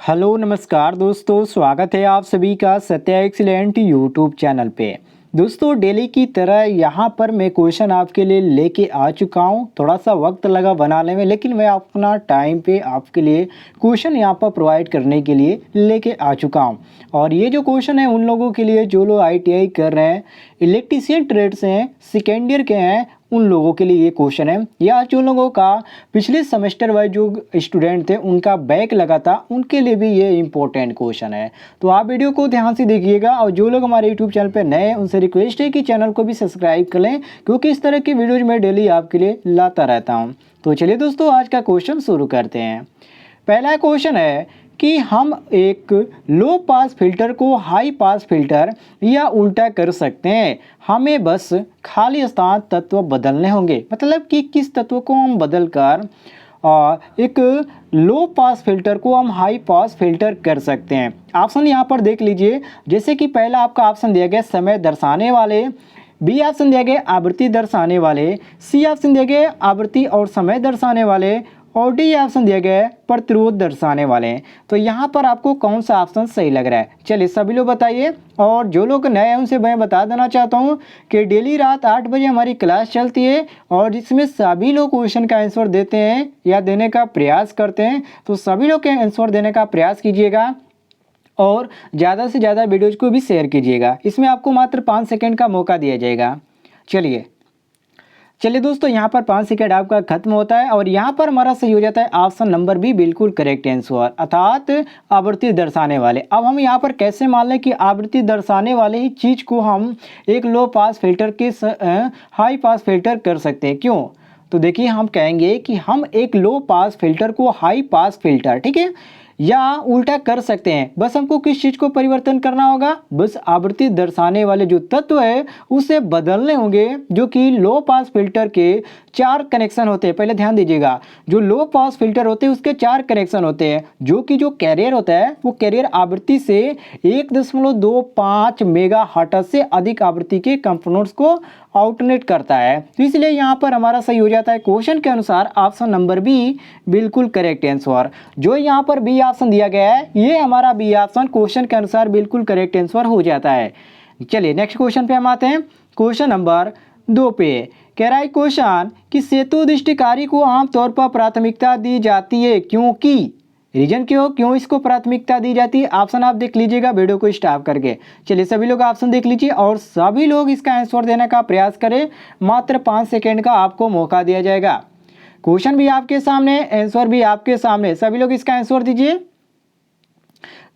Hello नमस्कार दोस्तों, स्वागत है आप सभी का सत्या एक्सीलेंट यूट्यूब चैनल पे। दोस्तों डेली की तरह यहाँ पर मैं क्वेश्चन आपके लिए लेके आ चुका हूँ। थोड़ा सा वक्त लगा बनाने में, लेकिन मैं अपना टाइम पे आपके लिए क्वेश्चन यहाँ पर प्रोवाइड करने के लिए लेके आ चुका हूँ। और ये जो क्वेश्चन है उन लोगों के लिए जो लोग आईटीआई कर रहे हैं, इलेक्ट्रीशियन ट्रेड से हैं, सेकेंड ईयर के हैं, उन लोगों के लिए ये क्वेश्चन है। या जो लोगों का पिछले सेमेस्टर वाइज जो स्टूडेंट थे उनका बैक लगा था, उनके लिए भी ये इंपॉर्टेंट क्वेश्चन है। तो आप वीडियो को ध्यान से देखिएगा। और जो लोग हमारे यूट्यूब चैनल पर नए हैं उनसे रिक्वेस्ट है कि चैनल को भी सब्सक्राइब कर लें, क्योंकि इस तरह की वीडियोज मैं डेली आपके लिए लाता रहता हूँ। तो चलिए दोस्तों, आज का क्वेश्चन शुरू करते हैं। पहला क्वेश्चन है कि हम एक लो पास फिल्टर को हाई पास फिल्टर या उल्टा कर सकते हैं। हमें बस खाली स्थान तत्व बदलने होंगे। मतलब कि किस तत्व को हम बदलकर एक लो पास फिल्टर को हम हाई पास फिल्टर कर सकते हैं। ऑप्शन यहाँ पर देख लीजिए। जैसे कि पहला आपका ऑप्शन दिया गया समय दर्शाने वाले, बी ऑप्शन दिया गया आवृत्ति दर्शाने वाले, सी ऑप्शन दिया गया आवृत्ति और समय दर्शाने वाले, और डी ऑप्शन दिया गया है प्रतिरोध दर्शाने वाले हैं। तो यहाँ पर आपको कौन सा ऑप्शन सही लग रहा है, चलिए सभी लोग बताइए। और जो लोग नए हैं उनसे मैं बता देना चाहता हूँ कि डेली रात 8 बजे हमारी क्लास चलती है, और जिसमें सभी लोग क्वेश्चन का आंसर देते हैं या देने का प्रयास करते हैं। तो सभी लोग के आंसर देने का प्रयास कीजिएगा और ज़्यादा से ज़्यादा वीडियोज को भी शेयर कीजिएगा। इसमें आपको मात्र 5 सेकंड का मौका दिया जाएगा। चलिए दोस्तों, यहाँ पर 5 सेकंड आपका खत्म होता है और यहाँ पर हमारा सही हो जाता है ऑप्शन नंबर बी, बिल्कुल करेक्ट आंसर, अर्थात आवृत्ति दर्शाने वाले। अब हम यहाँ पर कैसे मान लें कि आवृत्ति दर्शाने वाले ही चीज़ को हम एक लो पास फिल्टर के हाई पास फिल्टर कर सकते हैं। क्यों? तो देखिए, हम कहेंगे कि हम एक लो पास फिल्टर को हाई पास फिल्टर, ठीक है, या उल्टा कर सकते हैं। बस हमको किस चीज़ को परिवर्तन करना होगा? बस आवृत्ति दर्शाने वाले जो तत्व है उसे बदलने होंगे। जो कि लो पास फिल्टर के 4 कनेक्शन होते हैं। पहले ध्यान दीजिएगा, जो लो पास फिल्टर होते हैं उसके 4 कनेक्शन होते हैं। जो कि जो कैरियर होता है वो कैरियर आवृत्ति से 1.25 मेगा हर्ट्ज से अधिक आवृत्ति के कंपोनेंट्स को आउटनेट करता है। तो इसलिए यहाँ पर हमारा सही हो जाता है क्वेश्चन के अनुसार ऑप्शन नंबर बी, बिल्कुल करेक्ट आंसर। जो यहाँ पर बी ऑप्शन दिया गया है, ये हमारा बी ऑप्शन क्वेश्चन के अनुसार बिल्कुल करेक्ट आंसर हो जाता है। चलिए नेक्स्ट क्वेश्चन पे हम आते हैं। क्वेश्चन नंबर 2 पे कह रहा है क्वेश्चन कि सेतु दृष्टिकारी को आमतौर पर प्राथमिकता दी जाती है, क्योंकि रीजन क्यों इसको प्राथमिकता दी जाती है? ऑप्शन आप देख लीजिएगा वीडियो को स्टॉप करके। चलिए सभी लोग ऑप्शन देख लीजिए और सभी लोग इसका आंसर देने का प्रयास करें। मात्र 5 सेकंड का आपको मौका दिया जाएगा। क्वेश्चन भी आपके सामने, आंसर भी आपके सामने, सभी लोग इसका आंसर दीजिए।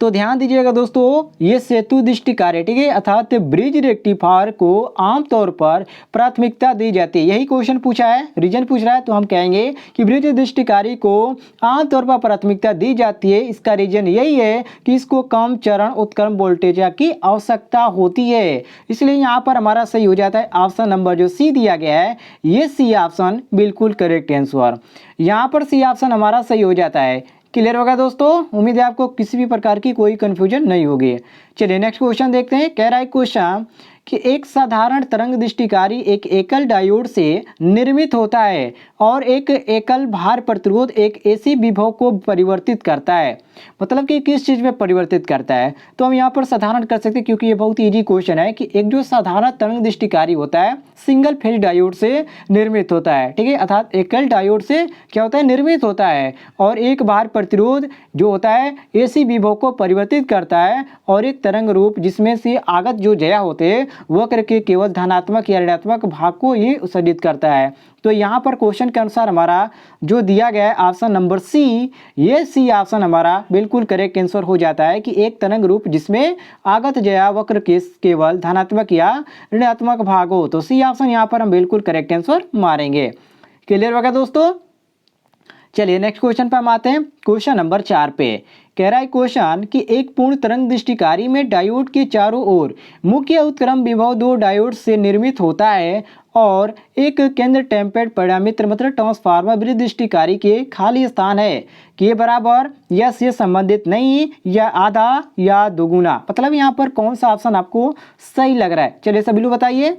तो ध्यान दीजिएगा दोस्तों, ये सेतु दृष्टि कार्य, ठीक है, अर्थात ब्रिज रेक्टिफायर को आमतौर पर प्राथमिकता दी जाती है। यही क्वेश्चन पूछा है, रीजन पूछ रहा है, तो हम कहेंगे कि ब्रिज दृष्टि कार्य को आमतौर पर प्राथमिकता दी जाती है। इसका रीजन यही है कि इसको कम चरण उत्क्रम वोल्टेज की आवश्यकता होती है। इसलिए यहाँ पर हमारा सही हो जाता है ऑप्शन नंबर जो सी दिया गया है, ये सी ऑप्शन बिल्कुल करेक्ट आंसर। यहाँ पर सी ऑप्शन हमारा सही हो जाता है। क्लियर होगा दोस्तों? उम्मीद है आपको किसी भी प्रकार की कोई कंफ्यूजन नहीं होगी। चलिए नेक्स्ट क्वेश्चन देखते हैं। कह रहा है क्वेश्चन कि एक साधारण तरंग दृष्टिकारी एक एकल डायोड से निर्मित होता है और एक एकल भार प्रतिरोध एक एसी विभव को परिवर्तित करता है। मतलब कि किस चीज़ में परिवर्तित करता है? तो हम यहाँ पर साधारण कर सकते हैं, क्योंकि ये बहुत इजी क्वेश्चन है कि एक जो साधारण तरंग दृष्टिकारी होता है सिंगल फेज डायोड से निर्मित होता है, ठीक है, अर्थात एकल डायोड से क्या होता है? निर्मित होता है। और एक भार प्रतिरोध जो होता है एसी विभव को परिवर्तित करता है, और एक तरंग रूप जिसमें से आगत जो जया होते हैं वक्र के केवल धनात्मक या ऋणात्मक भाग को ही उत्सर्जित करता है। तो यहाँ पर क्वेश्चन के अनुसार हमारा जो दिया गया है ऑप्शन नंबर सी, ये सी ऑप्शन हमारा बिल्कुल करेक्ट आंसर हो जाता है कि एक तरंग रूप जिसमें आगत जया वक्र के केवल धनात्मक या ऋणात्मक भाग हो। तो सी ऑप्शन यहाँ पर हम बिल्कुल करेक्ट आंसर मारेंगे। क्लियर होगा दोस्तों? चलिए नेक्स्ट क्वेश्चन पे हम आते हैं। क्वेश्चन नंबर 4 पे कह रहा है क्वेश्चन कि एक पूर्ण तरंग दृष्टिकारी में डायोड के चारों ओर मुख्य उत्क्रम विभव 2 डायोड से निर्मित होता है और एक केंद्र टेम्पर्ड पैरामीटर मतलब ट्रांसफार्मर ब्रिज दृष्टिकारी के खाली स्थान है के बराबर या से संबंधित नहीं या आधा या दोगुना। मतलब यहाँ पर कौन सा ऑप्शन आपको सही लग रहा है? चलिए सभी लोग बताइए,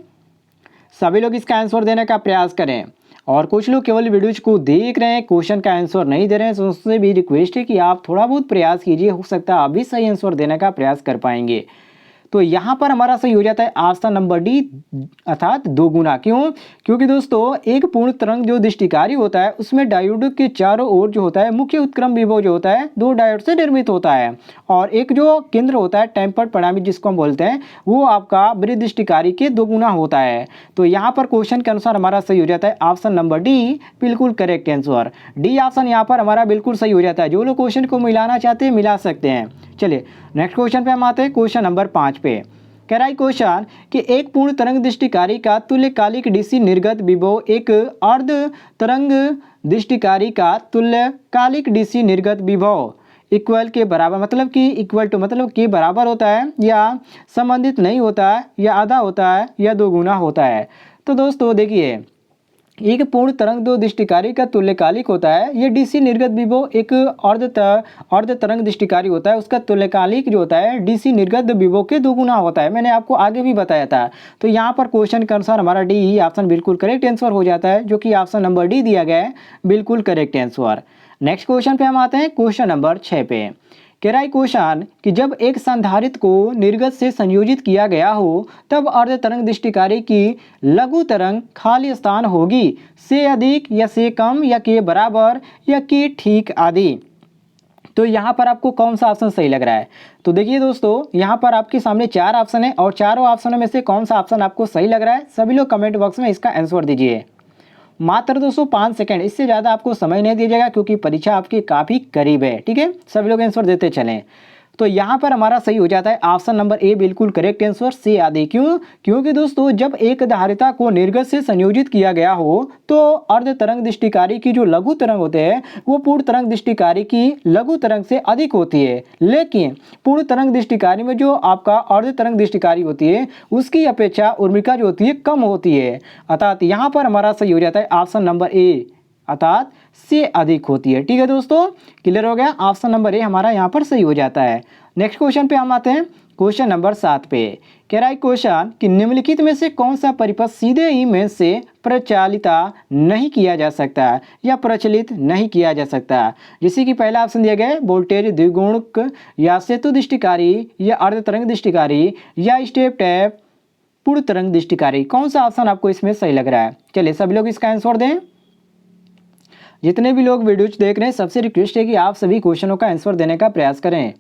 सभी लोग इसका आंसर देने का प्रयास करें। और कुछ लोग केवल वीडियोज को देख रहे हैं, क्वेश्चन का आंसर नहीं दे रहे हैं। तो उससे भी रिक्वेस्ट है कि आप थोड़ा बहुत प्रयास कीजिए, हो सकता है आप भी सही आंसर देने का प्रयास कर पाएंगे। तो यहाँ पर हमारा सही हो जाता है ऑप्शन नंबर डी, अर्थात दोगुना। क्यों? क्योंकि दोस्तों एक पूर्ण तरंग जो दृष्टिकारी होता है उसमें डायोड के चारों ओर जो होता है मुख्य उत्क्रम विभव जो होता है दो डायोड से निर्मित होता है, और एक जो केंद्र होता है टेम्पर्ड परिणामी जिसको हम बोलते हैं वो आपका वृत्त दृष्टिकारी के दोगुना होता है। तो यहाँ पर क्वेश्चन के अनुसार हमारा सही हो जाता है ऑप्शन नंबर डी, बिल्कुल करेक्ट आंसर। डी ऑप्शन यहाँ पर हमारा बिल्कुल सही हो जाता है। जो लोग क्वेश्चन को मिलाना चाहते हैं मिला सकते हैं। चलिए नेक्स्ट क्वेश्चन पे हम आते हैं, क्वेश्चन नंबर 5 पे। कह रहा है क्वेश्चन कि एक पूर्ण तरंग दृष्टिकारी का तुल्यकालिक डीसी निर्गत विभव एक अर्ध तरंग दृष्टिकारी का तुल्यकालिक डीसी निर्गत विभव इक्वल के बराबर, मतलब कि इक्वल टू मतलब के बराबर होता है, या संबंधित नहीं होता है, या आधा होता है, या दोगुना होता है। तो दोस्तों देखिए, एक पूर्ण तरंग दो दृष्टिकारी का तुल्यकालिक होता है। ये डीसी निर्गत विभव एक अर्ध तरंग दृष्टिकारी होता है, उसका तुल्यकालिक जो होता है डीसी निर्गत विभव के दोगुना होता है। मैंने आपको आगे भी बताया था। तो यहाँ पर क्वेश्चन के अनुसार हमारा डी ही ऑप्शन बिल्कुल करेक्ट आंसर हो जाता है, जो कि ऑप्शन नंबर डी दिया गया है, बिल्कुल करेक्ट आंसर। नेक्स्ट क्वेश्चन पे हम आते हैं, क्वेश्चन नंबर 6 पे। कह रहा है क्वेश्चन कि जब एक संधारित्र को निर्गत से संयोजित किया गया हो तब अर्ध तरंग दृष्टिकारी की लघु तरंग खाली स्थान होगी से अधिक या से कम या के बराबर या के ठीक आदि। तो यहाँ पर आपको कौन सा ऑप्शन सही लग रहा है? तो देखिए दोस्तों, यहाँ पर आपके सामने 4 ऑप्शन है और चारों ऑप्शनों में से कौन सा ऑप्शन आपको सही लग रहा है सभी लोग कमेंट बॉक्स में इसका आंसर दीजिए। मात्र दोस्तों 5 सेकंड, इससे ज़्यादा आपको समय नहीं दिया जाएगा क्योंकि परीक्षा आपकी काफ़ी करीब है। ठीक है, सभी लोग आंसर देते चलें। तो यहाँ पर हमारा सही हो जाता है ऑप्शन नंबर ए, बिल्कुल करेक्ट आंसर, से आदि। क्यों? क्योंकि दोस्तों जब एक धारिता को निर्गत से संयोजित किया गया हो तो अर्ध तरंग दृष्टिकारी की जो लघु तरंग होते हैं वो पूर्ण तरंग दृष्टिकारी की लघु तरंग से अधिक होती है, लेकिन पूर्ण तरंग दृष्टिकारी में जो आपका अर्ध तरंग दृष्टिकारी होती है उसकी अपेक्षा उर्मिका जो होती है कम होती है। अर्थात यहाँ पर हमारा सही हो जाता है ऑप्शन नंबर ए, अर्थात से अधिक होती है। ठीक है दोस्तों, क्लियर हो गया? ऑप्शन नंबर ए हमारा यहाँ पर सही हो जाता है। नेक्स्ट क्वेश्चन पे हम आते हैं, क्वेश्चन नंबर 7 पे। कह रहा है क्वेश्चन कि निम्नलिखित में से कौन सा परिपथ सीधे ही में से प्रचालिता नहीं किया जा सकता या प्रचलित नहीं किया जा सकता। जैसे कि पहला ऑप्शन दिया गया है वोल्टेज द्विगुणक या सेतु दृष्टिकारी या अर्ध तरंग दृष्टिकारी या स्टेप टैप पूर्ण तरंग दृष्टिकारी। कौन सा ऑप्शन आपको इसमें सही लग रहा है? चलिए सभी लोग इसका आंसर दें। जितने भी लोग वीडियोज देख रहे हैं सबसे रिक्वेस्ट है कि आप सभी क्वेश्चनों का आंसर देने का प्रयास करें।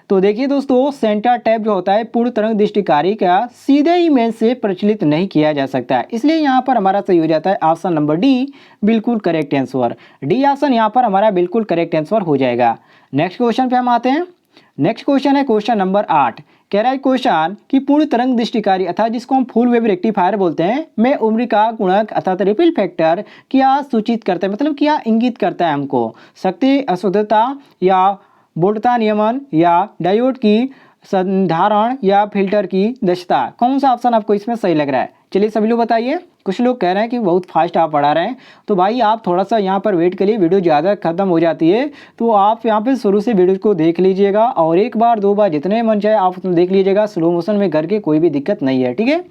तो देखिए दोस्तों, सेंटर टैप जो होता है पूर्ण तरंग दृष्टिकारी का सीधे ही मेन से प्रचलित नहीं किया जा सकता है, इसलिए यहाँ पर हमारा सही हो जाता है ऑप्शन नंबर डी, बिल्कुल करेक्ट आंसर। डी ऑप्शन यहाँ पर हमारा बिल्कुल करेक्ट आंसर हो जाएगा। नेक्स्ट क्वेश्चन पे हम आते हैं। नेक्स्ट क्वेश्चन है क्वेश्चन नंबर 8। कह रहा है क्वेश्चन कि पूर्ण तरंग दृष्टिकारी अर्थात जिसको हम फुल वेव रेक्टिफायर बोलते हैं में उम्र का गुणक अर्थात रिपल फैक्टर क्या सूचित करता है, मतलब क्या इंगित करता है हमको? शक्ति अशुद्धता या वोल्टता नियमन या डायोड की संधारण या फिल्टर की दक्षता। कौन सा ऑप्शन आपको इसमें सही लग रहा है? चलिए सभी लोग बताइए। कुछ लोग कह रहे हैं कि बहुत फास्ट आप पढ़ा रहे हैं, तो भाई आप थोड़ा सा यहाँ पर वेट करिए, वीडियो ज़्यादा खत्म हो जाती है तो आप यहाँ पे शुरू से वीडियो को देख लीजिएगा और एक बार 2 बार जितने मन चाहे आप उतना देख लीजिएगा, स्लो मोशन में करके, कोई भी दिक्कत नहीं है। ठीक है,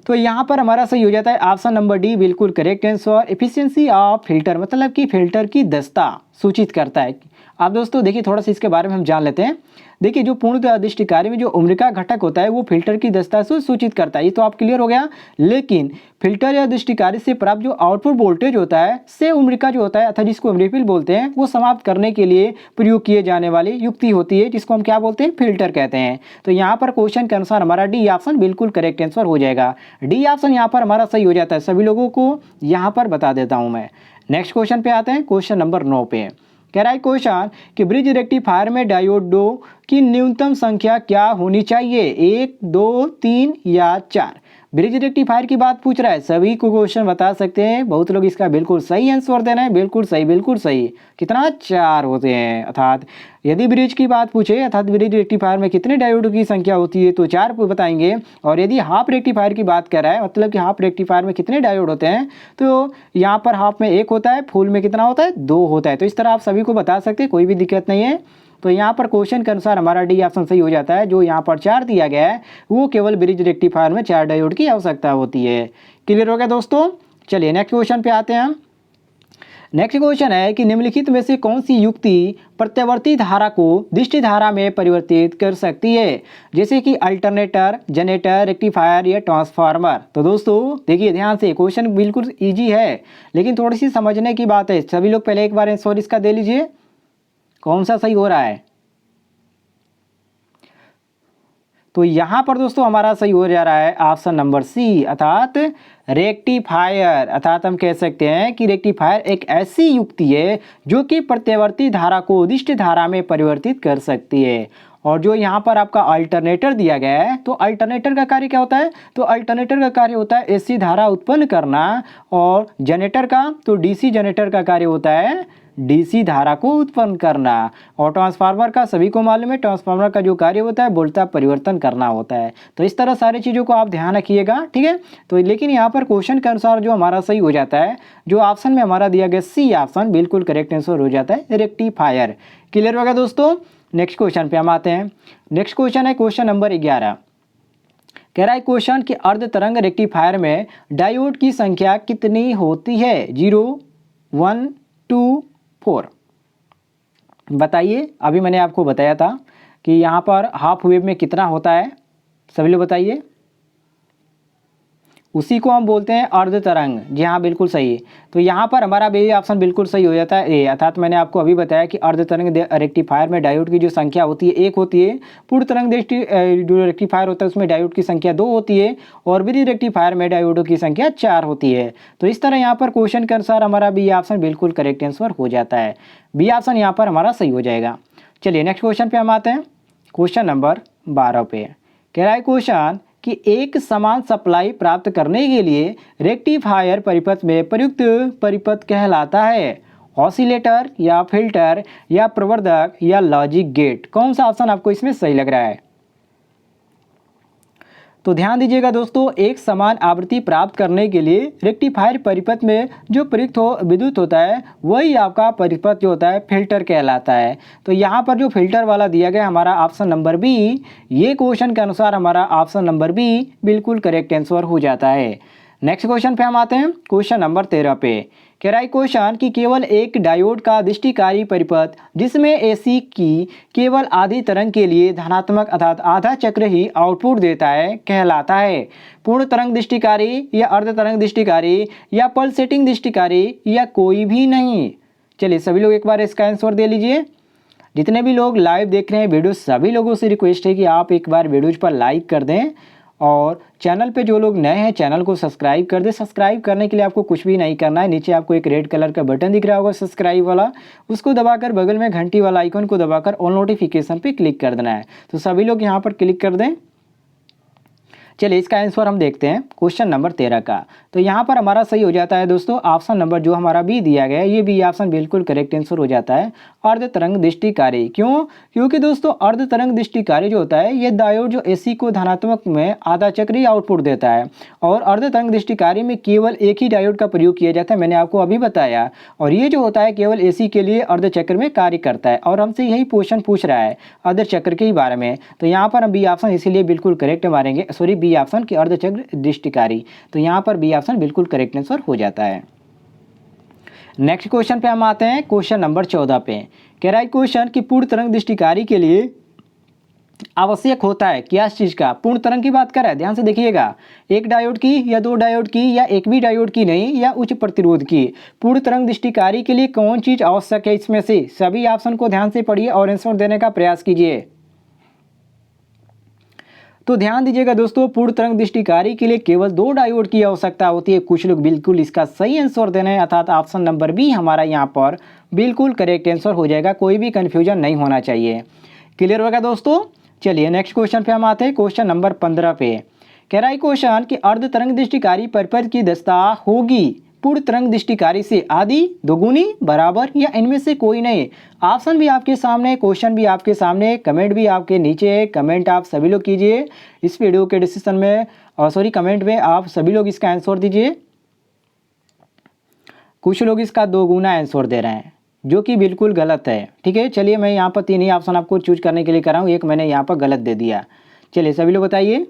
तो यहाँ पर हमारा सही हो जाता है ऑप्शन नंबर डी, बिल्कुल correct answer. Efficiency of filter मतलब कि फिल्टर की दक्षता सूचित करता है। आप दोस्तों देखिए थोड़ा सा इसके बारे में हम जान लेते हैं। देखिए जो पूर्ण दृष्टिकारी में जो उम्र का घटक होता है वो फिल्टर की दक्षता से सूचित करता है, ये तो आप क्लियर हो गया। लेकिन फिल्टर या दृष्टिकारी से प्राप्त जो आउटपुट वोल्टेज होता है से उम्र का जो होता है अर्थात जिसको हम रिपल बोलते हैं वो समाप्त करने के लिए प्रयोग किए जाने वाली युक्ति होती है जिसको हम क्या बोलते हैं? फिल्टर कहते हैं। तो यहाँ पर क्वेश्चन के अनुसार हमारा डी ऑप्शन बिल्कुल करेक्ट आंसर हो जाएगा। डी ऑप्शन यहाँ पर हमारा सही हो जाता है, सभी लोगों को यहाँ पर बता देता हूँ मैं। नेक्स्ट क्वेश्चन पे आते हैं, क्वेश्चन नंबर 9 पे। कह रहा है क्वेश्चन कि ब्रिज रेक्टिफायर में डायोडों की न्यूनतम संख्या क्या होनी चाहिए? 1, 2, 3 या 4। ब्रिज रेक्टिफायर की बात पूछ रहा है, सभी को क्वेश्चन बता सकते हैं। बहुत लोग इसका बिल्कुल सही आंसर दे रहे हैं, बिल्कुल सही बिल्कुल सही। कितना? 4 होते हैं। अर्थात यदि ब्रिज की बात पूछे अर्थात ब्रिज रेक्टिफायर में कितने डायोड की संख्या होती है तो 4 बताएंगे। और यदि हाफ रेक्टिफायर की बात कर रहा है मतलब कि हाफ रेक्टिफायर में कितने डायोड होते हैं तो यहाँ पर हाफ में 1 होता है, फुल में कितना होता है? 2 होता है। तो इस तरह आप सभी को बता सकते हैं, कोई भी दिक्कत नहीं है। तो यहाँ पर क्वेश्चन के अनुसार हमारा डी ऑप्शन सही हो जाता है। जो यहाँ पर 4 दिया गया है वो केवल ब्रिज रेक्टिफायर में 4 डायोड की आवश्यकता होती है। क्लियर हो गया दोस्तों। चलिए नेक्स्ट क्वेश्चन पे आते हैं हम। नेक्स्ट क्वेश्चन है कि निम्नलिखित में से कौन सी युक्ति प्रत्यावर्ती धारा को दृष्टि धारा में परिवर्तित कर सकती है, जैसे कि अल्टरनेटर, जनरेटर, रेक्टिफायर या ट्रांसफार्मर। तो दोस्तों देखिए ध्यान से, क्वेश्चन बिल्कुल इजी है लेकिन थोड़ी सी समझने की बात है। सभी लोग पहले एक बार आंसर इसका दे लीजिए, कौन सा सही हो रहा है। तो यहाँ पर दोस्तों हमारा सही हो जा रहा है ऑप्शन नंबर सी, अर्थात रेक्टिफायर। अर्थात हम कह सकते हैं कि रेक्टिफायर एक ऐसी युक्ति है जो कि प्रत्यावर्ती धारा को दृष्टि धारा में परिवर्तित कर सकती है। और जो यहाँ पर आपका अल्टरनेटर दिया गया है, तो अल्टरनेटर का कार्य क्या होता है, तो अल्टरनेटर का कार्य होता है एसी धारा उत्पन्न करना, और जनरेटर का, तो डीसी जनरेटर का कार्य होता है डीसी धारा को उत्पन्न करना। और ट्रांसफार्मर का सभी को मालूम है, ट्रांसफार्मर का जो कार्य होता है वोल्टेज परिवर्तन करना होता है। तो इस तरह सारी चीज़ों को आप ध्यान रखिएगा, ठीक है। तो लेकिन यहाँ पर क्वेश्चन के अनुसार जो हमारा सही हो जाता है, जो ऑप्शन में हमारा दिया गया सी ऑप्शन बिल्कुल करेक्ट आंसर हो जाता है, रेक्टिफायर। क्लियर होगा दोस्तों। नेक्स्ट क्वेश्चन पे हम आते हैं। नेक्स्ट क्वेश्चन है क्वेश्चन नंबर 11। कह रहा है क्वेश्चन कि अर्ध तरंग रेक्टिफायर में डायोड की संख्या कितनी होती है, 0, 1, 2, 4। बताइए, अभी मैंने आपको बताया था कि यहाँ पर हाफ वेव में कितना होता है, सभी लोग बताइए। उसी को हम बोलते हैं अर्ध तरंग। जी हाँ, बिल्कुल सही। तो यहाँ पर हमारा बी ऑप्शन बिल्कुल सही हो जाता है ए, अर्थात मैंने आपको अभी बताया कि अर्ध तरंग रेक्टिफायर में डायोड की जो संख्या होती है 1 होती है। पूर्ण तरंग जो रेक्टिफायर होता है उसमें डायोड की संख्या 2 होती है, और ब्रिज रेक्टिफायर में डायोडों की संख्या 4 होती है। तो इस तरह यहाँ पर क्वेश्चन के अनुसार हमारा बी ऑप्शन बिल्कुल करेक्ट आंसर हो जाता है। बी ऑप्शन यहाँ पर हमारा सही हो जाएगा। चलिए नेक्स्ट क्वेश्चन पे हम आते हैं, क्वेश्चन नंबर 12 पे। कह रहा है क्वेश्चन कि एक समान सप्लाई प्राप्त करने के लिए रेक्टिफायर परिपथ में प्रयुक्त परिपथ कहलाता है, ऑसिलेटर या फिल्टर या प्रवर्धक या लॉजिक गेट। कौन सा ऑप्शन आपको इसमें सही लग रहा है। तो ध्यान दीजिएगा दोस्तों, एक समान आवृत्ति प्राप्त करने के लिए रेक्टिफायर परिपथ में जो प्रयुक्त विद्युत होता है वही आपका परिपथ जो होता है फिल्टर कहलाता है। तो यहाँ पर जो फिल्टर वाला दिया गया हमारा ऑप्शन नंबर बी, ये क्वेश्चन के अनुसार हमारा ऑप्शन नंबर बी बिल्कुल करेक्ट आंसर हो जाता है। नेक्स्ट क्वेश्चन पे हम आते हैं, क्वेश्चन नंबर 13 पे। कह रहा है क्वेश्चन कि केवल एक डायोड का दृष्टिकारी परिपथ जिसमें एसी की केवल आधी तरंग के लिए धनात्मक अर्थात आधा चक्र ही आउटपुट देता है कहलाता है, पूर्ण तरंग दृष्टिकारी या अर्ध तरंग दृष्टिकारी या पल्सेटिंग दृष्टिकारी या कोई भी नहीं। चलिए सभी लोग एक बार इसका आंसर दे लीजिए। जितने भी लोग लाइव देख रहे हैं वीडियो, सभी लोगों से रिक्वेस्ट है कि आप एक बार वीडियोज पर लाइक कर दें, और चैनल पे जो लोग नए हैं चैनल को सब्सक्राइब कर दे। सब्सक्राइब करने के लिए आपको कुछ भी नहीं करना है, नीचे आपको एक रेड कलर का बटन दिख रहा होगा सब्सक्राइब वाला, उसको दबाकर बगल में घंटी वाला आइकन को दबाकर ऑल नोटिफिकेशन पे क्लिक कर देना है। तो सभी लोग यहाँ पर क्लिक कर दें। चलिए इसका आंसर हम देखते हैं क्वेश्चन नंबर 13 का। तो यहाँ पर हमारा सही हो जाता है दोस्तों ऑप्शन नंबर जो हमारा बी दिया गया है, ये बी ऑप्शन बिल्कुल करेक्ट आंसर हो जाता है, अर्ध तरंग दृष्टिकारी। क्यों, क्योंकि दोस्तों अर्ध तरंग दृष्टिकारी जो होता है ये डायोड जो एसी को धनात्मक में आधा चक्री आउटपुट देता है, और अर्ध तरंग दृष्टिकारी में केवल एक ही डायोड का प्रयोग किया जाता है, मैंने आपको अभी बताया। और ये जो होता है केवल एसी के लिए अर्ध चक्र में कार्य करता है, और हमसे यही क्वेश्चन पूछ रहा है अर्ध चक्र के ही बारे में। तो यहाँ पर हम बी ऑप्शन इसीलिए बिल्कुल करेक्ट मारेंगे, सॉरी बी ऑप्शन की अर्धचक्र दृष्टिकारी। तो यहाँ पर बी ऑप्शन बिल्कुल करेक्ट आंसर हो जाता है। नेक्स्ट क्वेश्चन पे हम आते हैं, क्वेश्चन नंबर 14 पे। कह रहा है क्वेश्चन कि पूर्ण तरंग दृष्टिकारी के लिए आवश्यक होता है क्या चीज का, पूर्ण तरंग की बात कर रहा है, ध्यान से देखिएगा, एक डायोड की या 2 डायोड की या एक भी डायोड की नहीं, या उच्च प्रतिरोध की। पूर्ण तरंग दृष्टिकारी के लिए कौन चीज आवश्यक है इसमें से, सभी ऑप्शन को ध्यान से पढ़िए और आंसर देने का प्रयास कीजिए। तो ध्यान दीजिएगा दोस्तों, पूर्ण तरंग दृष्टिकारी के लिए केवल 2 डायोड की आवश्यकता होती है। कुछ लोग बिल्कुल इसका सही आंसर देने हैं, अर्थात ऑप्शन नंबर बी हमारा यहाँ पर बिल्कुल करेक्ट आंसर हो जाएगा, कोई भी कंफ्यूजन नहीं होना चाहिए। क्लियर होगा दोस्तों। चलिए नेक्स्ट क्वेश्चन पे हम आते हैं, क्वेश्चन नंबर 15 पे। कह रहा है क्वेश्चन कि अर्ध तरंग दृष्टिकारी परिपथ की दशा होगी पूर्ण तरंग दृष्टिकारी से आधी, दोगुनी, बराबर या इनमें से कोई नहीं। ऑप्शन भी आपके सामने, क्वेश्चन भी आपके सामने, कमेंट भी आपके नीचे है। कमेंट आप सभी लोग कीजिए इस वीडियो के डिस्क्रिप्शन में, और सॉरी कमेंट में आप सभी लोग इसका आंसर दीजिए। कुछ लोग इसका 2 गुना आंसर दे रहे हैं, जो कि बिल्कुल गलत है। ठीक है, चलिए मैं यहाँ पर 3 ही ऑप्शन आपको चूज करने के लिए कर रहा हूँ, एक मैंने यहाँ पर गलत दे दिया। चलिए सभी लोग बताइए,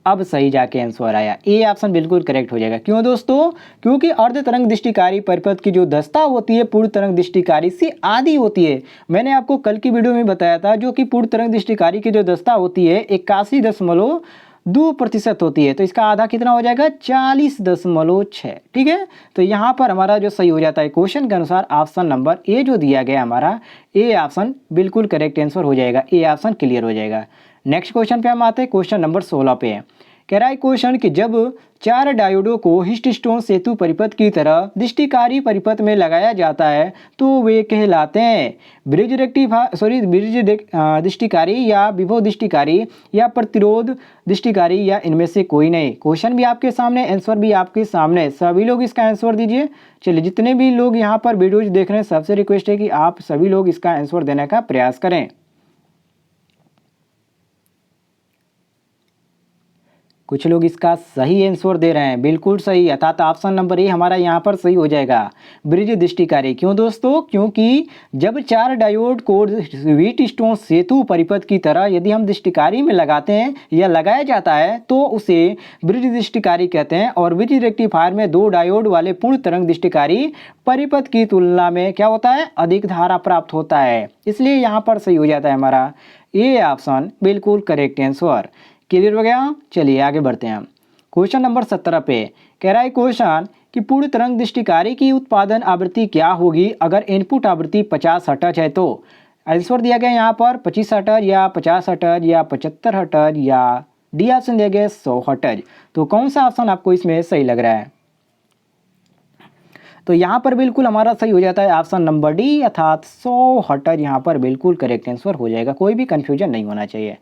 अब सही जाके आंसर आया, ए ऑप्शन बिल्कुल करेक्ट हो जाएगा। क्यों दोस्तों? क्योंकि अर्ध तरंग दृष्टिकारी परिपथ की जो दस्ता होती है पूर्ण तरंग दृष्टिकारी से आधी होती है। मैंने आपको कल की वीडियो में बताया था, जो कि पूर्ण तरंग दृष्टिकारी की जो दस्ता होती है 81.2% होती है, तो इसका आधा कितना हो जाएगा? 40.6। ठीक है, तो यहाँ पर हमारा जो सही हो जाता है क्वेश्चन के अनुसार ऑप्शन नंबर ए जो दिया गया हमारा, ए ऑप्शन बिल्कुल करेक्ट आंसर हो जाएगा, ए ऑप्शन क्लियर हो जाएगा। नेक्स्ट क्वेश्चन पे हम आते हैं, क्वेश्चन नंबर 16 पे। कह रहा है क्वेश्चन कि जब 4 डायोडों को हिस्टोन सेतु परिपथ की तरह दृष्टिकारी परिपथ में लगाया जाता है तो वे कहलाते हैं ब्रिज दृष्टिकारी या विभव दृष्टिकारी या प्रतिरोध दृष्टिकारी या इनमें से कोई नहीं। क्वेश्चन भी आपके सामने, आंसर भी आपके सामने, सभी लोग इसका आंसर दीजिए। चलिए जितने भी लोग यहाँ पर वीडियोज देख रहे हैं सबसे रिक्वेस्ट है कि आप सभी लोग इसका आंसर देने का प्रयास करें। कुछ लोग इसका सही आंसर दे रहे हैं, बिल्कुल सही, अर्थात ऑप्शन नंबर ए हमारा यहाँ पर सही हो जाएगा, ब्रिज दृष्टिकारी। क्यों दोस्तों? क्योंकि जब 4 डायोड को व्हीटस्टोन सेतु परिपथ की तरह यदि हम दृष्टिकारी में लगाते हैं या लगाया जाता है तो उसे ब्रिज दृष्टिकारी कहते हैं। और ब्रिज रेक्टिफायर में 2 डायोड वाले पूर्ण तरंग दृष्टिकारी परिपथ की तुलना में क्या होता है? अधिक धारा प्राप्त होता है, इसलिए यहाँ पर सही हो जाता है हमारा ए ऑप्शन बिल्कुल करेक्ट आंसर। क्लियर हो गया? चलिए आगे बढ़ते हैं। क्वेश्चन नंबर 17 पे कह रहा है क्वेश्चन कि पूर्ण तरंग दृष्टिकारी की उत्पादन आवृत्ति क्या होगी अगर इनपुट आवृत्ति 50 हर्ट्ज है? तो आंसर दिया गया यहाँ पर 25 हर्ट्ज या 50 हर्ट्ज या 75 हर्ट्ज या डी ऑप्शन दिया गया 100 हर्ट्ज। तो कौन सा ऑप्शन आपको इसमें सही लग रहा है? तो यहाँ पर बिल्कुल हमारा सही हो जाता है ऑप्शन नंबर डी, अर्थात 100 हर्ट्ज यहाँ पर बिल्कुल करेक्ट आंसर हो जाएगा, कोई भी कंफ्यूजन नहीं होना चाहिए।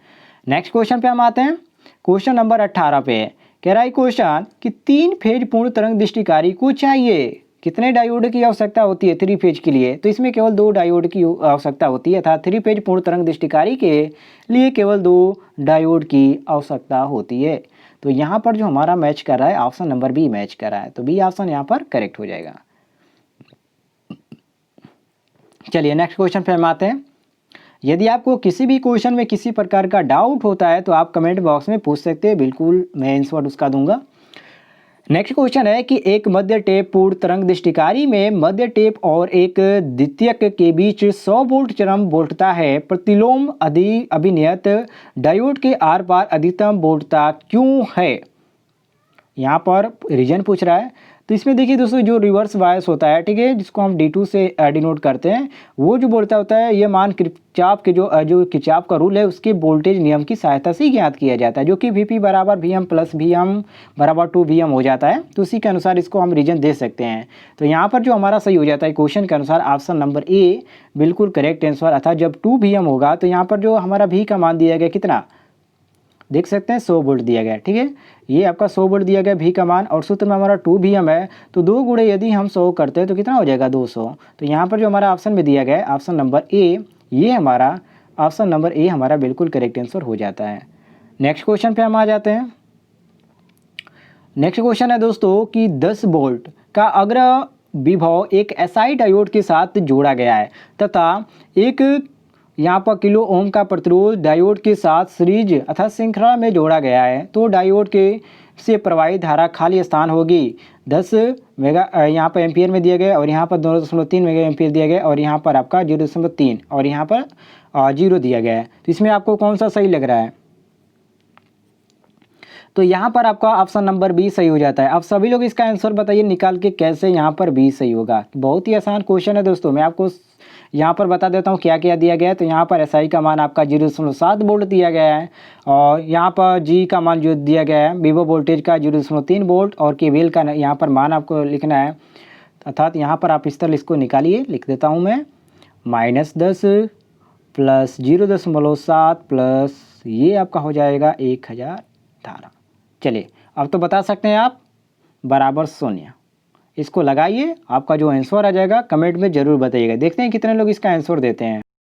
नेक्स्ट क्वेश्चन पे हम आते हैं, क्वेश्चन नंबर 18 पे कह रहा है क्वेश्चन कि 3 फेज पूर्ण तरंग दृष्टिकारी को चाहिए कितने डायोड की आवश्यकता होती है 3 फेज के लिए? तो इसमें केवल 2 डायोड की आवश्यकता होती है, अर्थात 3 फेज पूर्ण तरंग दृष्टिकारी के लिए केवल 2 डायोड की आवश्यकता होती है। तो यहाँ पर जो हमारा मैच कर रहा है ऑप्शन नंबर बी मैच कर रहा है, तो बी ऑप्शन यहाँ पर करेक्ट हो जाएगा। चलिए नेक्स्ट क्वेश्चन पे हम आते हैं। यदि आपको किसी भी क्वेश्चन में किसी प्रकार का डाउट होता है तो आप कमेंट बॉक्स में पूछ सकते हैं, बिल्कुल मैं आंसर उसका दूंगा। नेक्स्ट क्वेश्चन है कि एक मध्य टेप पूर्ण तरंग दृष्टिकारी में मध्य टेप और एक द्वितीयक के बीच 100 वोल्ट चरम वोल्टता है, प्रतिलोम अभिनियत डायोड के आर पार अधिकतम वोल्टता क्यों है? यहाँ पर रीजन पूछ रहा है। तो इसमें देखिए दोस्तों, जो रिवर्स बायस होता है, ठीक है, जिसको हम D2 से डिनोट करते हैं, वो जो बोलता होता है ये मान किरचॉफ के जो किरचॉफ का रूल है उसके वोल्टेज नियम की सहायता से ज्ञात किया जाता है, जो कि VP बराबर VM प्लस VM बराबर 2VM हो जाता है। तो उसी के अनुसार इसको हम रीजन दे सकते हैं। तो यहाँ पर जो हमारा सही हो जाता है क्वेश्चन के अनुसार ऑप्शन नंबर ए बिल्कुल करेक्ट आंसर, अर्थात जब 2VM होगा तो यहाँ पर जो हमारा V का मान दिया गया कितना देख सकते हैं 100 वोल्ट दिया गया। ठीक है, ये आपका 100 वोल्ट दिया गया V का मान, और सूत्र में हमारा 2VM है, तो 2 गुणे यदि हम 100 करते हैं तो कितना हो जाएगा 200। तो यहाँ पर जो हमारा ऑप्शन में दिया गया है ऑप्शन नंबर ए, ये हमारा ऑप्शन नंबर ए हमारा बिल्कुल करेक्ट आंसर हो जाता है। नेक्स्ट क्वेश्चन पे हम आ जाते हैं। नेक्स्ट क्वेश्चन है दोस्तों कि 10 वोल्ट का अग्र विभव एक SI डायोड के साथ जोड़ा गया है तथा एक यहाँ पर किलो ओम का प्रतिरोध डायोड के साथ सीरीज अर्थात श्रृंखला में जोड़ा गया है, तो डायोड के से प्रवाहित धारा खाली स्थान होगी 10 मेगा, यहाँ पर एम्पियर में दिया गया, और यहाँ पर 2.3 मेगा एम्पियर दिया गया, और यहाँ पर आपका 0.3 और यहाँ पर 0 दिया गया है। तो इसमें आपको कौन सा सही लग रहा है? तो यहाँ पर आपका ऑप्शन नंबर बी सही हो जाता है। अब सभी लोग इसका आंसर बताइए निकाल के कैसे यहाँ पर बी सही होगा। बहुत ही आसान क्वेश्चन है दोस्तों, मैं आपको यहाँ पर बता देता हूँ क्या क्या दिया गया है। तो यहाँ पर SI का मान आपका 0.7 वोल्ट दिया गया है, और यहाँ पर G का मान जो दिया गया है विभव वोल्टेज का 0.3 वोल्ट, और KVL का यहाँ पर मान आपको लिखना है, अर्थात यहाँ पर आप इस तरह इसको निकालिए, लिख देता हूँ मैं -10 प्लस 0.7 प्लस ये आपका हो जाएगा 1000 धारा। चलिए अब तो बता सकते हैं आप बराबर 0। इसको लगाइए, आपका जो आंसर आ जाएगा कमेंट में ज़रूर बताइएगा। देखते हैं कितने लोग इसका आंसर देते हैं।